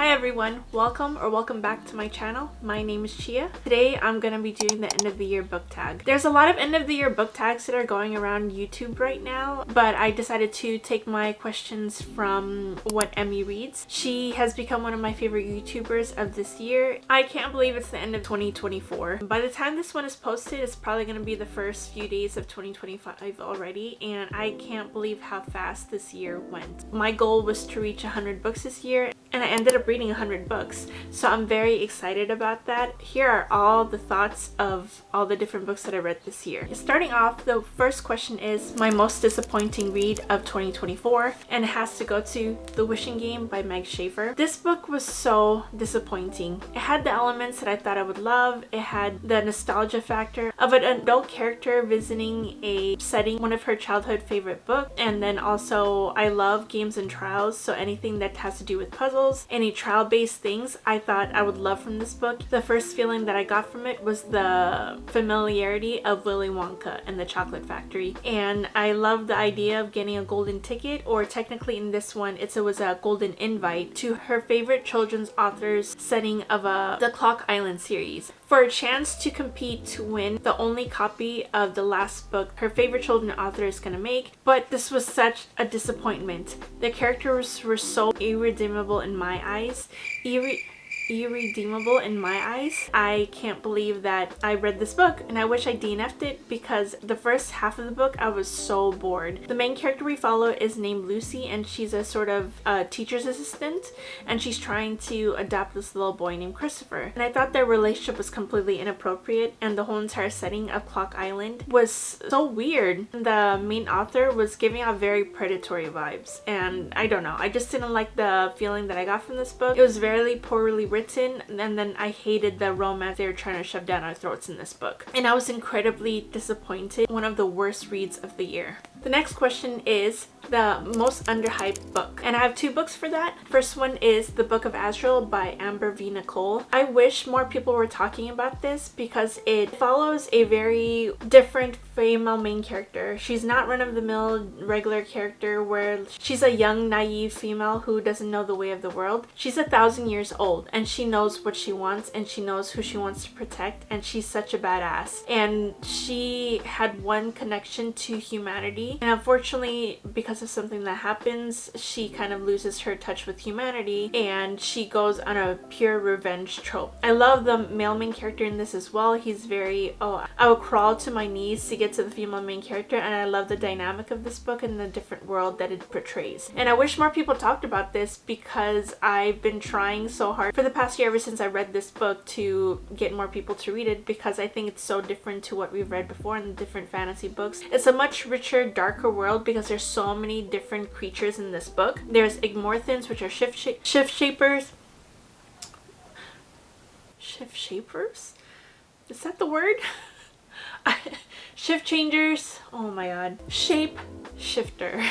Hi everyone, welcome back to my channel. My name is Chia. Today I'm gonna be doing the end of the year book tag. There's a lot of end of the year book tags that are going around YouTube right now, but I decided to take my questions from What Emmy Reads. She has become one of my favorite YouTubers of this year. I can't believe it's the end of 2024. By the time this one is posted, it's probably gonna be the first few days of 2025 already, and I can't believe how fast this year went. My goal was to reach 100 books this year, and I ended up reading 100 books, so I'm very excited about that. Here are all the thoughts of all the different books that I read this year. Starting off, the first question is my most disappointing read of 2024, and it has to go to The Wishing Game by Meg Schaefer. This book was so disappointing. It had the elements that I thought I would love. It had the nostalgia factor of an adult character visiting a setting, one of her childhood favorite books, and then also I love games and trials, so anything that has to do with puzzles, any trial-based things I thought I would love from this book. The first feeling that I got from it was the familiarity of Willy Wonka and the Chocolate Factory, and I love the idea of getting a golden ticket, or technically in this one it was a golden invite to her favorite children's author's setting of the Clock Island series, for a chance to compete to win the only copy of the last book her favorite children's author is gonna make. But this was such a disappointment. The characters were so irredeemable in my eyes. Irredeemable in my eyes. I can't believe that I read this book, and I wish I DNF'd it because the first half of the book I was so bored. The main character we follow is named Lucy, and she's a sort of teacher's assistant, and she's trying to adopt this little boy named Christopher. And I thought their relationship was completely inappropriate, and the whole entire setting of Clock Island was so weird. The main author was giving out very predatory vibes, and I don't know, I just didn't like the feeling that I got from this book. It was very poorly written, and then I hated the romance they were trying to shove down our throats in this book, and I was incredibly disappointed. One of the worst reads of the year. The next question is the most underhyped book, and I have two books for that. First one is The Book of Azrael by Amber V. Nicole. I wish more people were talking about this because it follows a very different female main character. She's not run-of-the-mill regular character where she's a young naive female who doesn't know the way of the world. She's 1,000 years old, and she knows what she wants, and she knows who she wants to protect, and she's such a badass. And she had one connection to humanity, and unfortunately because of something that happens, she kind of loses her touch with humanity, and she goes on a pure revenge trope. I love the male main character in this as well. He's very, I would crawl to my knees to get to the female main character, and I love the dynamic of this book and the different world that it portrays. And I wish more people talked about this because I've been trying so hard for the past year, ever since I read this book, to get more people to read it, because I think it's so different to what we've read before in the different fantasy books. It's a much richer, darker world because there's so many different creatures in this book. There's Igmorthans, which are shift shapers. Shift shapers? Is that the word? Shift changers. Oh my god. Shape shifter.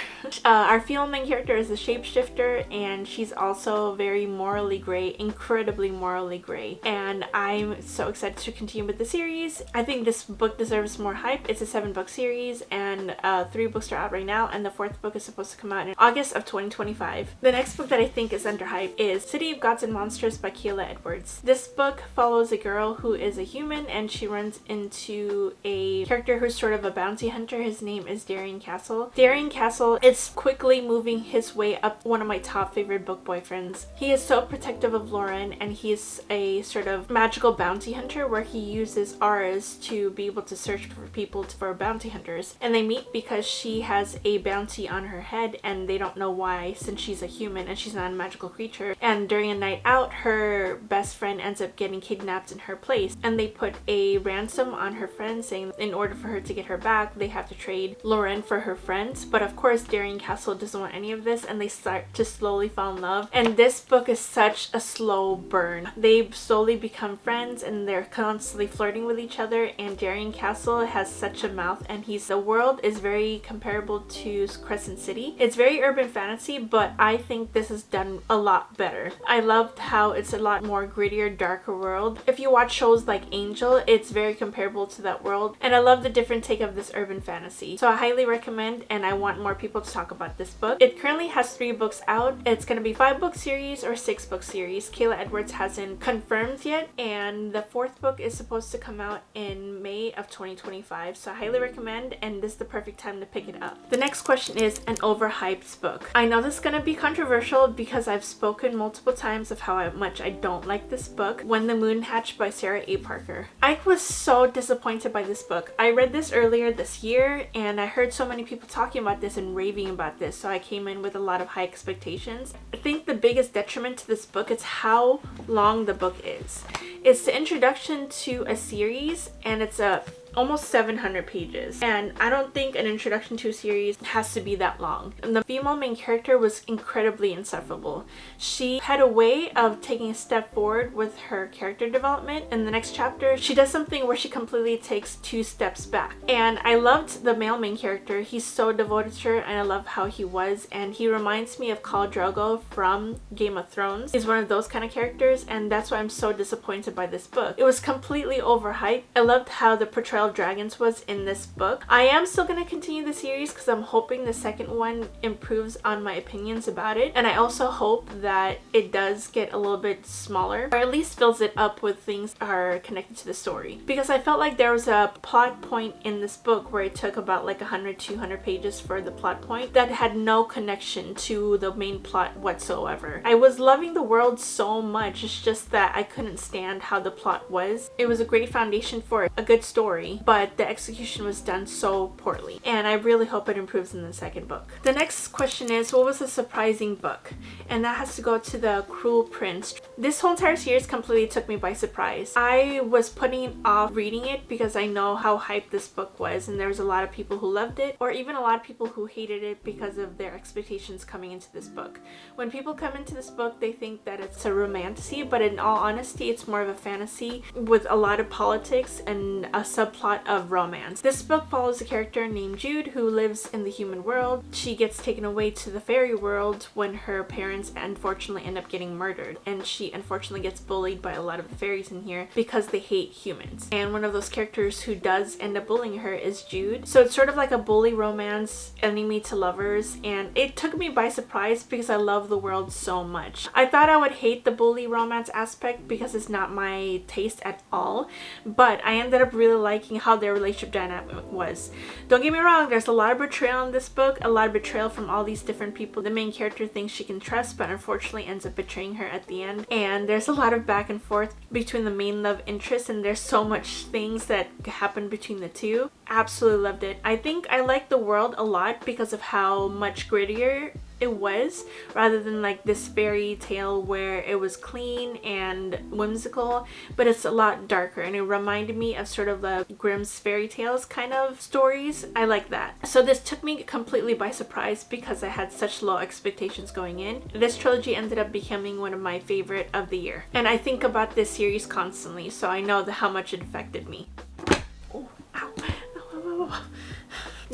Our female main character is a shapeshifter, and she's also very morally gray, incredibly morally gray, and I'm so excited to continue with the series. I think this book deserves more hype. It's a 7-book series, and 3 books are out right now, and the 4th book is supposed to come out in August of 2025. The next book that I think is underhyped is City of Gods and Monsters by Kayla Edwards. This book follows a girl who is a human, and she runs into a character who's sort of a bounty hunter. His name is Darian Castle. Darian Castle is quickly moving his way up one of my top favorite book boyfriends. He is so protective of Lauren, and he's a sort of magical bounty hunter where he uses auras to be able to search for people for bounty hunters. And they meet because she has a bounty on her head, and they don't know why, since she's a human and she's not a magical creature. And during a night out, her best friend ends up getting kidnapped in her place, and they put a ransom on her friend, saying in order for her to get her back, they have to trade Lauren for her friends. But of course Darian Castle doesn't want any of this, and they start to slowly fall in love. And this book is such a slow burn. They slowly become friends, and they're constantly flirting with each other, and Darian Castle has such a mouth, and the world is very comparable to Crescent City. It's very urban fantasy, but I think this is done a lot better. I loved how it's a lot more grittier, darker world. If you watch shows like Angel, it's very comparable to that world. world, and I love the different take of this urban fantasy. So I highly recommend, and I want more people to talk about this book. It currently has 3 books out. It's going to be 5-book series or 6-book series. Kayla Edwards hasn't confirmed yet, and the 4th book is supposed to come out in May of 2025. So I highly recommend, and this is the perfect time to pick it up. The next question is an overhyped book. I know this is going to be controversial because I've spoken multiple times of how much I don't like this book, When the Moon Hatched by Sarah A. Parker. I was so disappointed by this book. I read this earlier this year, and I heard so many people talking about this and raving about this, so I came in with a lot of high expectations. I think the biggest detriment to this book is how long the book is. It's the introduction to a series, and it's almost 700 pages, and I don't think an introduction to a series has to be that long. And the female main character was incredibly insufferable. She had a way of taking a step forward with her character development. In the next chapter, she does something where she completely takes 2 steps back, and I loved the male main character. He's so devoted to her, and I love how he was, and he reminds me of Khal Drogo from Game of Thrones. He's one of those kind of characters, and that's why I'm so disappointed by this book. It was completely overhyped. I loved how the portrayal of dragons was in this book. I am still going to continue the series because I'm hoping the second one improves on my opinions about it, and I also hope that it does get a little bit smaller, or at least fills it up with things that are connected to the story, because I felt like there was a plot point in this book where it took about like 100-200 pages for the plot point that had no connection to the main plot whatsoever. I was loving the world so much, it's just that I couldn't stand how the plot was. It was a great foundation for a good story, but the execution was done so poorly, and I really hope it improves in the second book. The next question is, what was a surprising book? And that has to go to The Cruel Prince. This whole entire series completely took me by surprise. I was putting off reading it because I know how hyped this book was, and there was a lot of people who loved it, or even a lot of people who hated it because of their expectations coming into this book. When people come into this book, they think that it's a romantasy, but in all honesty, it's more of a fantasy with a lot of politics and a subplot of romance. This book follows a character named Jude who lives in the human world. She gets taken away to the fairy world when her parents unfortunately end up getting murdered, and she unfortunately gets bullied by a lot of the fairies in here because they hate humans. And one of those characters who does end up bullying her is Jude. So it's sort of like a bully romance, enemy to lovers, and it took me by surprise because I love the world so much. I thought I would hate the bully romance aspect because it's not my taste at all, but I ended up really liking how their relationship dynamic was. Don't get me wrong, there's a lot of betrayal in this book, a lot of betrayal from all these different people the main character thinks she can trust, but unfortunately ends up betraying her at the end. And there's a lot of back and forth between the main love interests, and there's so much things that happen between the two. Absolutely loved it. I think I liked the world a lot because of how much grittier it was, rather than like this fairy tale where it was clean and whimsical, but it's a lot darker, and it reminded me of sort of the Grimm's fairy tales kind of stories. I like that. So this took me completely by surprise because I had such low expectations going in. This trilogy ended up becoming one of my favorite of the year, and I think about this series constantly, so I know how much it affected me. Oh, ow.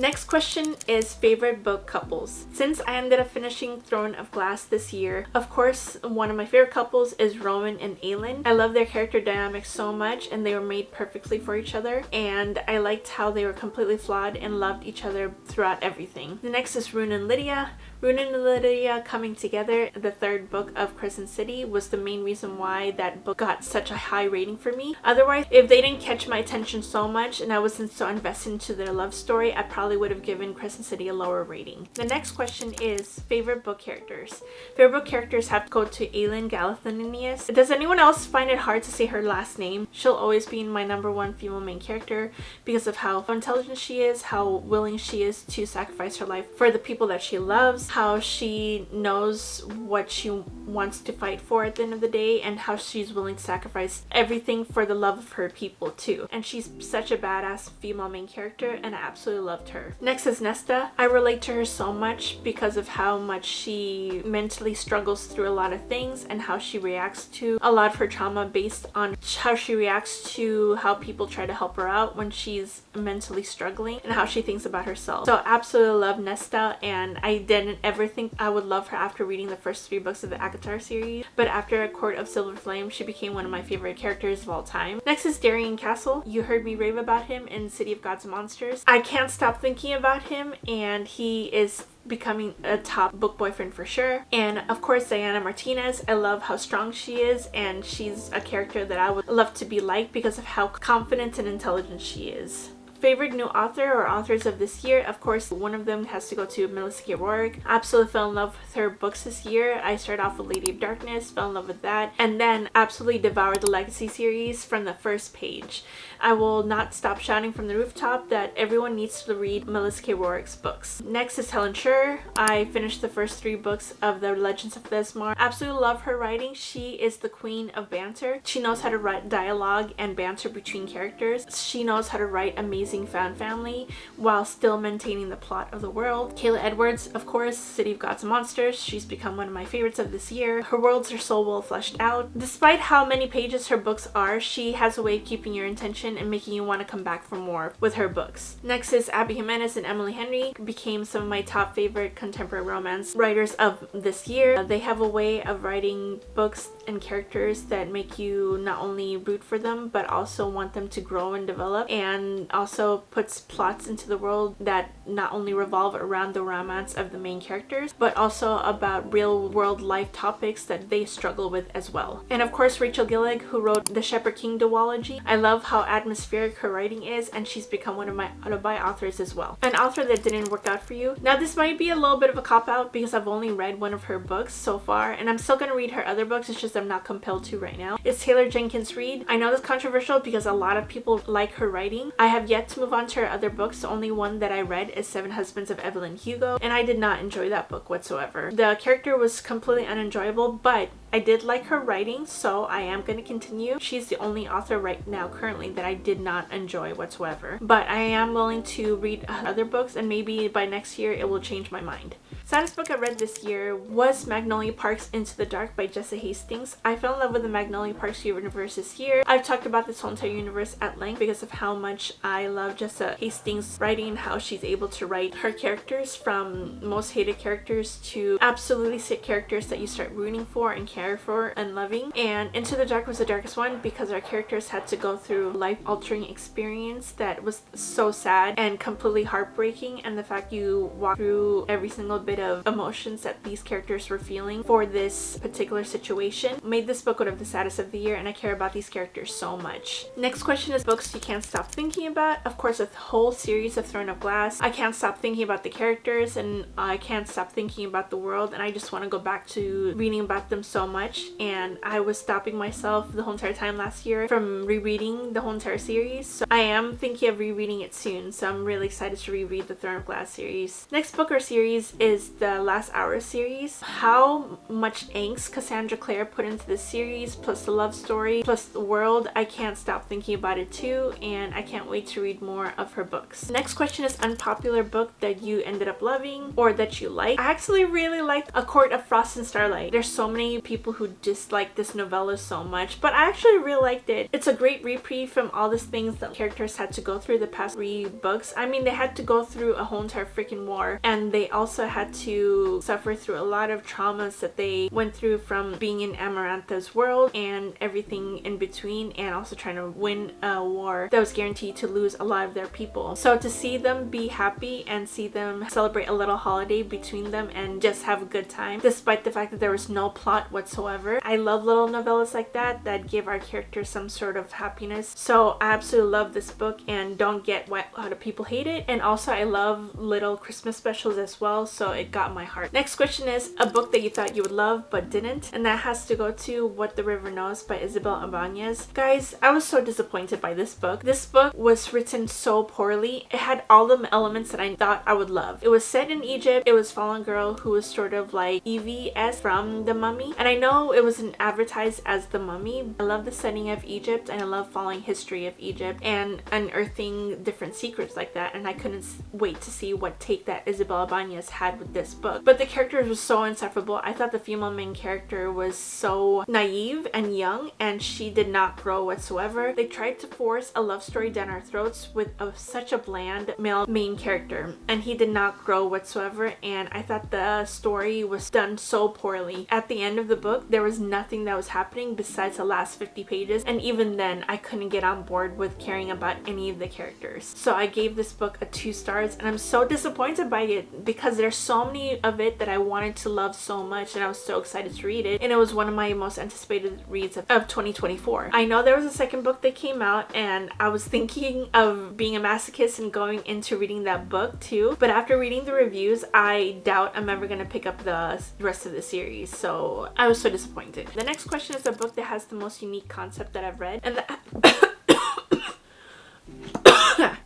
Next question is favorite book couples. Since I ended up finishing Throne of Glass this year, of course, one of my favorite couples is Rowan and Aelin. I love their character dynamics so much, and they were made perfectly for each other, and I liked how they were completely flawed and loved each other throughout everything. The next is Rune and Lydia. Rune and Lydia coming together, the 3rd book of Crescent City, was the main reason why that book got such a high rating for me. Otherwise, if they didn't catch my attention so much and I wasn't so invested into their love story, I probably would have given Crescent City a lower rating. The next question is favorite book characters. Favorite book characters have to go to Aelin Galathaninius. Does anyone else find it hard to say her last name? She'll always be my #1 female main character because of how intelligent she is, how willing she is to sacrifice her life for the people that she loves, how she knows what she wants to fight for at the end of the day, and how she's willing to sacrifice everything for the love of her people too. And she's such a badass female main character, and I absolutely loved her. Next is Nesta. I relate to her so much because of how much she mentally struggles through a lot of things, and how she reacts to a lot of her trauma based on how she reacts to how people try to help her out when she's mentally struggling, and how she thinks about herself. So absolutely love Nesta, and I didn't ever think I would love her after reading the first 3 books of the ACOTAR series, but after A Court of Silver Flame, she became one of my favorite characters of all time. Next is Darien Castle. You heard me rave about him in City of Gods and Monsters. I can't stop thinking about him, and he is becoming a top book boyfriend for sure. And of course, Diana Martinez. I love how strong she is, and she's a character that I would love to be like because of how confident and intelligent she is. Favorite new author or authors of this year, of course, one of them has to go to Melissa K. Rourke. Absolutely fell in love with her books this year. I started off with Lady of Darkness, fell in love with that, and then absolutely devoured the Legacy series from the first page. I will not stop shouting from the rooftop that everyone needs to read Melissa K. Rourke's books. Next is Helen Scher. I finished the first 3 books of the Legends of Thesmar. Absolutely love her writing. She is the queen of banter. She knows how to write dialogue and banter between characters. She knows how to write amazing fan family while still maintaining the plot of the world. Kayla Edwards, of course, City of Gods and Monsters. She's become one of my favorites of this year. Her worlds are so well fleshed out. Despite how many pages her books are, she has a way of keeping your attention and making you want to come back for more with her books. Next is Abby Jimenez and Emily Henry. Became some of my top favorite contemporary romance writers of this year. They have a way of writing books and characters that make you not only root for them but also want them to grow and develop, and also puts plots into the world that not only revolve around the romance of the main characters but also about real world life topics that they struggle with as well. And of course, Rachel Gillig, who wrote the Shepherd King duology. I love how atmospheric her writing is, and she's become one of my auto-buy authors as well. An author that didn't work out for you. Now this might be a little bit of a cop-out because I've only read one of her books so far, and I'm still going to read her other books. It's just I'm not compelled to right now. It's Taylor Jenkins Reid. I know this is controversial because a lot of people like her writing. I have yet to move on to her other books. The only one that I read is Seven Husbands of Evelyn Hugo, and I did not enjoy that book whatsoever. The character was completely unenjoyable, but I did like her writing, so I am going to continue. She's the only author right now currently that I did not enjoy whatsoever, but I am willing to read other books, and maybe by next year it will change my mind. Saddest book I read this year was Magnolia Park's Into the Dark by Jessa Hastings. I fell in love with the Magnolia Parks universe this year. I've talked about this whole entire universe at length because of how much I love Jessa Hastings' writing and how she's able to write her characters from most hated characters to absolutely sick characters that you start rooting for and care for and loving. And Into the Dark was the darkest one because our characters had to go through life-altering experience that was so sad and completely heartbreaking, and the fact you walk through every single bit of emotions that these characters were feeling for this particular situation made this book one of the saddest of the year, and I care about these characters so much. Next question is books you can't stop thinking about. Of course, a whole series of Throne of Glass. I can't stop thinking about the characters, and I can't stop thinking about the world, and I just want to go back to reading about them so much, and I was stopping myself the whole entire time last year from rereading the whole entire series, so I am thinking of rereading it soon, so I'm really excited to reread the Throne of Glass series. Next book or series is the Last Hour series. How much angst Cassandra Clare put into this series, plus the love story, plus the world. I can't stop thinking about it too, and I can't wait to read more of her books. Next question is unpopular book that you ended up loving or that you like. I actually really liked A Court of Frost and Starlight. There's so many people who dislike this novella so much, but I actually really liked it. It's a great reprieve from all these things that characters had to go through the past 3 books. I mean, they had to go through a whole entire freaking war, and they also had to suffer through a lot of traumas that they went through from being in Amarantha's world and everything in between, and also trying to win a war that was guaranteed to lose a lot of their people. So to see them be happy and see them celebrate a little holiday between them and just have a good time despite the fact that there was no plot whatsoever. I love little novellas like that give our characters some sort of happiness. So I absolutely love this book and don't get why a lot of people hate it. And also I love little Christmas specials as well, so it got my heart. Next question is a book that you thought you would love but didn't, and that has to go to What the River Knows by Isabel Ibanez. Guys, I was so disappointed by this book. This book was written so poorly. It had all the elements that I thought I would love. It was set in Egypt. It was Fallen Girl who was sort of like Evie-esque from The Mummy, and I know it wasn't advertised as The Mummy. I love the setting of Egypt and I love following history of Egypt and unearthing different secrets like that, and I couldn't wait to see what take that Isabel Ibanez had with this book. But the characters were so insufferable. I thought the female main character was so naive and young, and she did not grow whatsoever. They tried to force a love story down our throats with such a bland male main character, and he did not grow whatsoever, and I thought the story was done so poorly. At the end of the book, there was nothing that was happening besides the last 50 pages, and even then I couldn't get on board with caring about any of the characters. So I gave this book a 2 stars, and I'm so disappointed by it because there's so many of it that I wanted to love so much, and I was so excited to read it, and it was one of my most anticipated reads of 2024. I know there was a second book that came out, and I was thinking of being a masochist and going into reading that book too, but after reading the reviews, I doubt I'm ever gonna pick up the rest of the series, so I was so disappointed. The next question is a book that has the most unique concept that I've read, and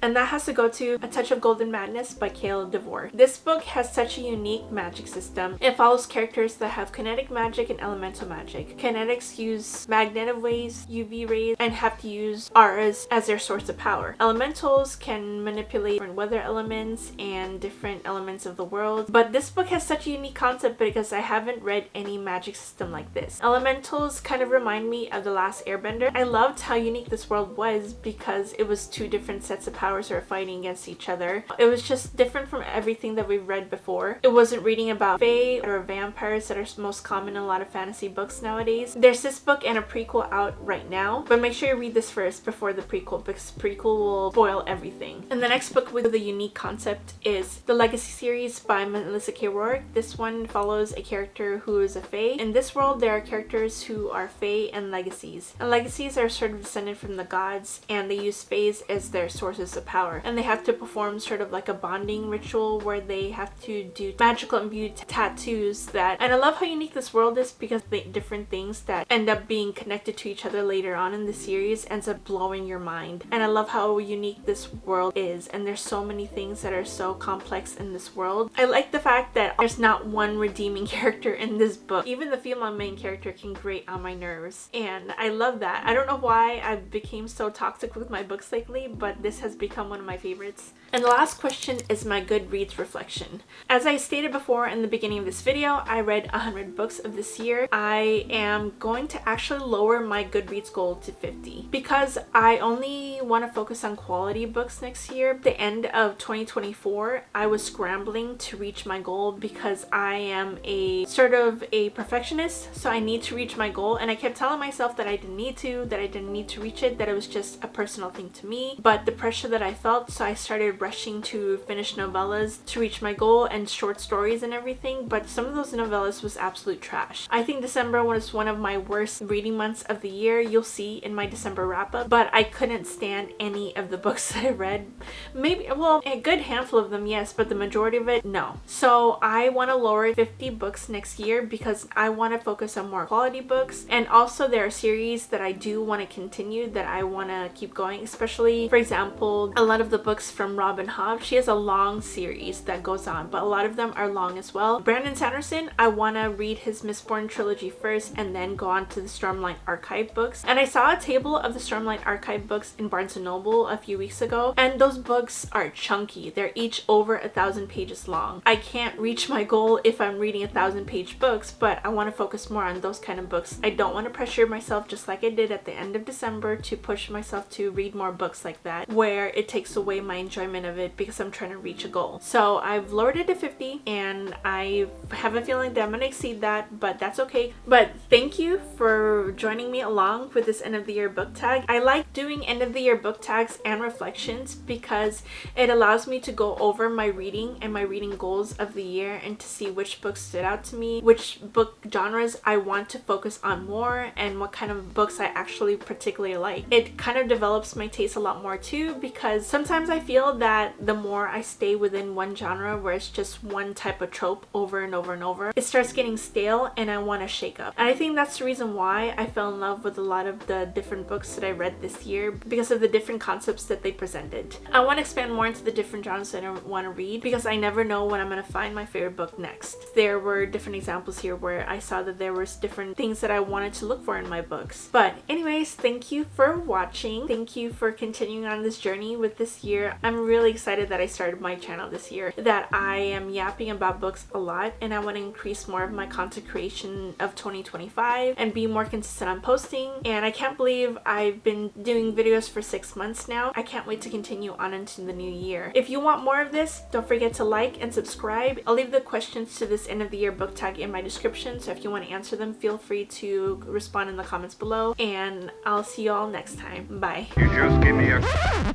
and that has to go to A Touch of Golden Madness by Caleb DeVore. This book has such a unique magic system. It follows characters that have kinetic magic and elemental magic. Kinetics use magnetic waves, UV rays, and have to use auras as their source of power. Elementals can manipulate different weather elements and different elements of the world. But this book has such a unique concept because I haven't read any magic system like this. Elementals kind of remind me of The Last Airbender. I loved how unique this world was because it was 2 different sets of powers that are fighting against each other. It was just different from everything that we've read before. It wasn't reading about fae or vampires that are most common in a lot of fantasy books nowadays. There's this book and a prequel out right now, but make sure you read this first before the prequel because the prequel will spoil everything. And the next book with a unique concept is the Legacy series by Melissa K. Rourke. This one follows a character who is a fae. In this world, there are characters who are fae and legacies. And legacies are sort of descended from the gods, and they use faes as their sources of power, and they have to perform sort of like a bonding ritual where they have to do magical imbued tattoos that, and I love how unique this world is because the different things that end up being connected to each other later on in the series ends up blowing your mind. And I love how unique this world is, and there's so many things that are so complex in this world. I like the fact that there's not one redeeming character in this book. Even the female main character can grate on my nerves, and I love that. I don't know why I became so toxic with my books lately, but this has become one of my favorites. And the last question is my Goodreads reflection. As I stated before in the beginning of this video, I read 100 books of this year. I am going to actually lower my Goodreads goal to 50 because I only want to focus on quality books next year. At the end of 2024, I was scrambling to reach my goal because I am a sort of a perfectionist, so I need to reach my goal, and I kept telling myself that I didn't need to reach it, that it was just a personal thing to me. But the pressure that I felt, so I started rushing to finish novellas to reach my goal and short stories and everything, but some of those novellas was absolute trash. I think December was one of my worst reading months of the year. You'll see in my December wrap up, but I couldn't stand any of the books that I read. Maybe, well, a good handful of them, yes, but the majority of it, no. So I want to lower 50 books next year because I want to focus on more quality books, and also there are series that I do want to continue, that I want to keep going, especially, for example, a lot of the books from Robin Hobb. She has a long series that goes on, but a lot of them are long as well. Brandon Sanderson, I want to read his Mistborn trilogy first and then go on to the Stormlight Archive books. And I saw a table of the Stormlight Archive books in Barnes & Noble a few weeks ago, and those books are chunky. They're each over 1,000 pages long. I can't reach my goal if I'm reading 1,000-page books, but I want to focus more on those kind of books. I don't want to pressure myself just like I did at the end of December to push myself to read more books like that, where it takes away my enjoyment of it because I'm trying to reach a goal. So I've lowered it to 50, and I have a feeling that I'm gonna exceed that, but that's okay. But thank you for joining me along with this end of the year book tag. I like doing end of the year book tags and reflections because it allows me to go over my reading and my reading goals of the year and to see which books stood out to me, which book genres I want to focus on more, and what kind of books I actually particularly like. It kind of develops my taste a lot more too because because sometimes I feel that the more I stay within one genre where it's just one type of trope over and over and over, it starts getting stale and I want to shake up. And I think that's the reason why I fell in love with a lot of the different books that I read this year, because of the different concepts that they presented. I want to expand more into the different genres that I want to read, because I never know when I'm going to find my favorite book next. There were different examples here where I saw that there was different things that I wanted to look for in my books. But anyways, thank you for watching. Thank you for continuing on this journey with this year. I'm really excited that I started my channel this year, that I am yapping about books a lot, and I want to increase more of my content creation of 2025 and be more consistent on posting. And I can't believe I've been doing videos for 6 months now. I can't wait to continue on into the new year. If you want more of this, don't forget to like and subscribe. I'll leave the questions to this end of the year book tag in my description, so if you want to answer them, feel free to respond in the comments below, and I'll see you all next time. Bye. You just give me a